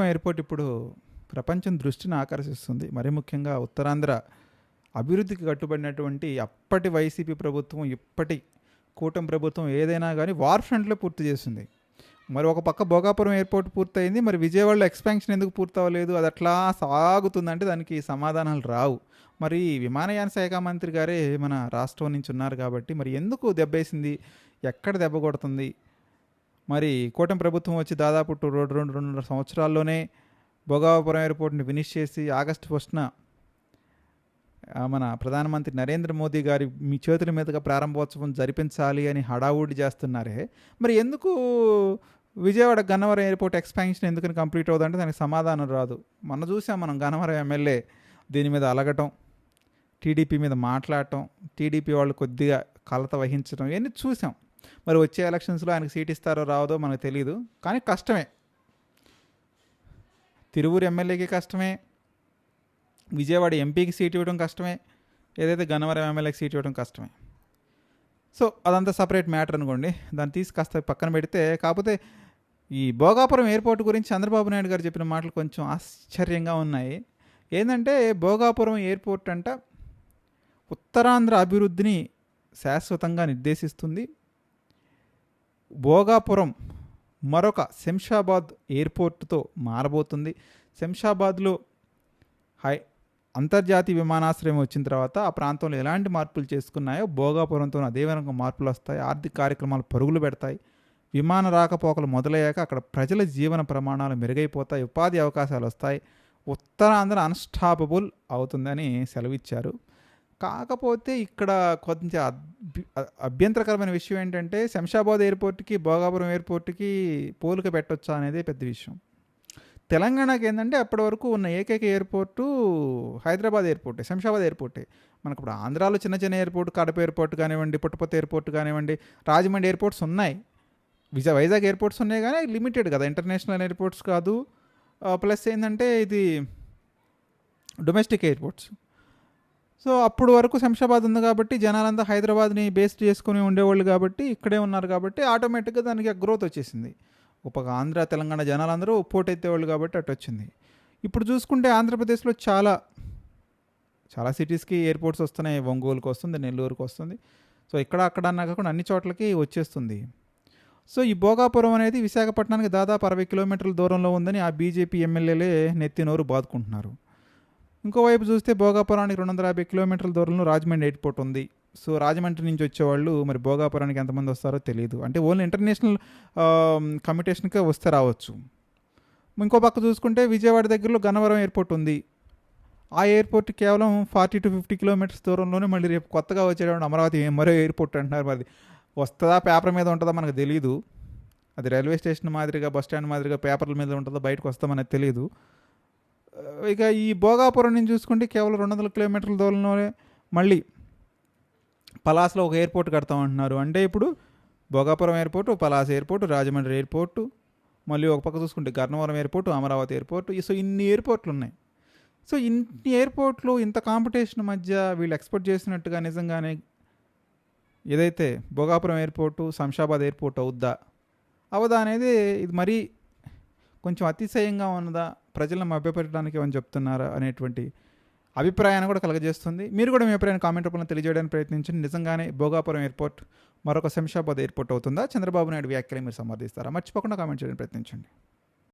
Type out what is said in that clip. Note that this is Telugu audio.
ఎయిర్‌పోర్ట్ ఇప్పుడు ప్రపంచం దృష్టిని ఆకర్షిస్తుంది. మరీ ముఖ్యంగా ఉత్తరాంధ్ర అభివృద్ధికి కట్టుబడినటువంటి అప్పటి వైసీపీ ప్రభుత్వం, ఇప్పటి కూటమి ప్రభుత్వం ఏదైనా గానీ వార్ ఫ్రంట్‌లో పూర్తి చేసింది. మరి ఒక పక్క భోగాపురం ఎయిర్‌పోర్ట్ పూర్తయింది. మరి విజయవాడలో ఎక్స్‌పాన్షన్ ఎందుకు పూర్తవ్వలేదు? అది అట్లా సాగుతుందంటే దానికి సమాధానాలు రావు. మరి విమానయాన శాఖ మంత్రి గారే మన రాష్ట్రం నుంచి ఉన్నారు కాబట్టి మరి ఎందుకు దెబ్బేసింది? ఎక్కడ దెబ్బ కొడుతుంది? మరి కూటమి ప్రభుత్వం వచ్చి దాదాపు 2.5 సంవత్సరాల్లోనే భోగాపురం ఎయిర్‌పోర్ట్‌ని ఫినిష్ చేసి ఆగస్టు 1న మన ప్రధానమంత్రి నరేంద్ర మోదీ గారి మీ చేతుల మీదుగా ప్రారంభోత్సవం జరిపించాలి అని హడావుడి చేస్తున్నారే. మరి ఎందుకు విజయవాడ గన్నవరం ఎయిర్‌పోర్ట్ ఎక్స్‌పాన్షన్ ఎందుకని కంప్లీట్ అవుతుందంటే దానికి సమాధానం రాదు. మొన్న చూసాం మనం గన్నవరం ఎమ్మెల్యే దీని మీద అలగటం, టీడీపీ మీద మాట్లాడటం, టీడీపీ వాళ్ళు కొద్దిగా కలత వహించడం ఇవన్నీ చూసాం. మరి వచ్చే ఎలక్షన్స్లో ఆయనకు సీట్ ఇస్తారో రావదో మనకు తెలియదు. కానీ కష్టమే. తిరువూరు ఎమ్మెల్యేకి కష్టమే, విజయవాడ ఎంపీకి సీట్ ఇవ్వడం కష్టమే, ఏదైతే గన్నవరం ఎమ్మెల్యేకి సీట్ ఇవ్వడం కష్టమే. సో అదంతా సపరేట్ మ్యాటర్ అనుకోండి. దాన్ని తీసి కాస్త పక్కన పెడితే, కాకపోతే ఈ భోగాపురం ఎయిర్పోర్ట్ గురించి చంద్రబాబు నాయుడు గారు చెప్పిన మాటలు కొంచెం ఆశ్చర్యంగా ఉన్నాయి. ఏంటంటే భోగాపురం ఎయిర్పోర్ట్ అంట ఉత్తరాంధ్ర అభివృద్ధిని శాశ్వతంగా నిర్దేశిస్తుంది. భోగాపురం మరొక శంషాబాద్ ఎయిర్పోర్టుతో మారబోతుంది. శంషాబాద్లో అంతర్జాతీయ విమానాశ్రయం వచ్చిన తర్వాత ఆ ప్రాంతంలో ఎలాంటి మార్పులు చేసుకున్నాయో భోగాపురంతో అదే విధంగా మార్పులు వస్తాయి. ఆర్థిక కార్యక్రమాలు పరుగులు పెడతాయి. విమాన రాకపోకలు మొదలయ్యాక అక్కడ ప్రజల జీవన ప్రమాణాలు మెరుగైపోతాయి, ఉపాధి అవకాశాలు వస్తాయి, ఉత్తరాంధ్ర అన్స్టాపబుల్ అవుతుందని సెలవిచ్చారు. కాకపోతే ఇక్కడ కొంచెం అభ్యంతరకరమైన విషయం ఏంటంటే శంషాబాద్ ఎయిర్పోర్ట్కి భోగాపురం ఎయిర్పోర్ట్కి పోలిక పెట్టొచ్చా అనేది పెద్ద విషయం. తెలంగాణకి ఏంటంటే అప్పటి వరకు ఉన్న ఏకైక ఎయిర్పోర్టు హైదరాబాద్ ఎయిర్పోర్టే, శంషాబాద్ ఎయిర్పోర్టే. మనకు ఇప్పుడు ఆంధ్రాలో చిన్న చిన్న ఎయిర్పోర్ట్, కడప ఎయిర్పోర్ట్ కానివ్వండి, పుట్టపర్తి ఎయిర్పోర్ట్ కానివ్వండి, రాజమండ్రి ఎయిర్పోర్ట్స్ ఉన్నాయి, వైజాగ్ ఎయిర్పోర్ట్స్ ఉన్నాయి, కానీ లిమిటెడ్ కదా, ఇంటర్నేషనల్ ఎయిర్పోర్ట్స్ కాదు. ప్లస్ ఏంటంటే ఇది డొమెస్టిక్ ఎయిర్పోర్ట్స్. సో అప్పుడు వరకు శంషాబాద్ ఉంది కాబట్టి జనాలంతా హైదరాబాద్ని బేస్డ్ చేసుకుని ఉండేవాళ్ళు కాబట్టి ఇక్కడే ఉన్నారు కాబట్టి ఆటోమేటిక్గా దానికి గ్రోత్ వచ్చేసింది. ఒక ఆంధ్ర తెలంగాణ జనాలందరూ పోటెత్తేవాళ్ళు కాబట్టి అటు వచ్చింది. ఇప్పుడు చూసుకుంటే ఆంధ్రప్రదేశ్లో చాలా సిటీస్కి ఎయిర్పోర్ట్స్ వస్తున్నాయి. ఒంగోలుకి వస్తుంది, నెల్లూరుకి వస్తుంది. సో ఇక్కడ అక్కడ అన్నా కాకుండా అన్ని చోట్లకి వచ్చేస్తుంది. సో ఈ భోగాపురం అనేది విశాఖపట్నానికి దాదాపు 60 కిలోమీటర్ల దూరంలో ఉందని ఆ బీజేపీ ఎమ్మెల్యేలే నెత్తి నోరు బాదుకుంటున్నారు. ఇంకోవైపు చూస్తే భోగాపురానికి 250 కిలోమీటర్ల దూరంలో రాజమండ్రి ఎయిర్పోర్ట్ ఉంది. సో రాజమండ్రి నుంచి వచ్చేవాళ్ళు మరి భోగాపురానికి ఎంతమంది వస్తారో తెలియదు. అంటే ఓన్లీ ఇంటర్నేషనల్ కమ్యూటేషన్కే వస్తే రావచ్చు. ఇంకో పక్క చూసుకుంటే విజయవాడ దగ్గరలో గన్నవరం ఎయిర్పోర్ట్ ఉంది. ఆ ఎయిర్పోర్ట్ కేవలం 40 to 50 కిలోమీటర్స్ దూరంలోనే మళ్ళీ రేపు కొత్తగా వచ్చేటప్పుడు అమరావతి మరో ఎయిర్పోర్ట్ అంటున్నారు. మరి వస్తుందా, పేపర్ మీద ఉంటుందా మనకు తెలియదు. అది రైల్వే స్టేషన్ మాదిరిగా, బస్ స్టాండ్ మాదిరిగా పేపర్ల మీద ఉంటుందో బయటకు వస్తామనేది తెలియదు. ఇక ఈ భోగాపురం నుంచి చూసుకుంటే కేవలం 200 కిలోమీటర్ల దూరంలోనే మళ్ళీ పలాస్లో ఒక ఎయిర్పోర్ట్ కడతామంటున్నారు. అంటే ఇప్పుడు Bhogapuram airport, Palasa airport, Rajahmundry airport, మళ్ళీ ఒక పక్క చూసుకుంటే Gannavaram airport, Amaravati airport. So ఇన్ని ఎయిర్పోర్ట్లు ఉన్నాయి. సో ఇన్ని ఎయిర్పోర్ట్లు ఇంత కాంపిటీషన్ మధ్య వీళ్ళు ఎక్స్పెక్ట్ చేసినట్టుగా నిజంగానే ఏదైతే భోగాపురం ఎయిర్పోర్టు శంషాబాద్ ఎయిర్పోర్ట్ అవుద్దా అవదా అనేది ఇది మరీ కొంచెం అతిశయంగా ఉన్నదా, ప్రజలను మభ్యపెట్టడానికి ఏమని చెప్తున్నారా అనేటువంటి అభిప్రాయాన్ని కూడా కలగజేస్తుంది. మీరు కూడా మీ అభిప్రాయాన్ని కామెంట్ రూపంలో తెలియజేయడానికి ప్రయత్నించండి. నిజంగానే భోగాపురం ఎయిర్పోర్ట్ మరొక శంషాబాద్ ఎయిర్పోర్ట్ అవుతుందా? చంద్రబాబు నాయుడు వ్యాఖ్యలు మీరు సమర్థిస్తారా? మర్చిపోకుండా కామెంట్ చేయడానికి ప్రయత్నించండి.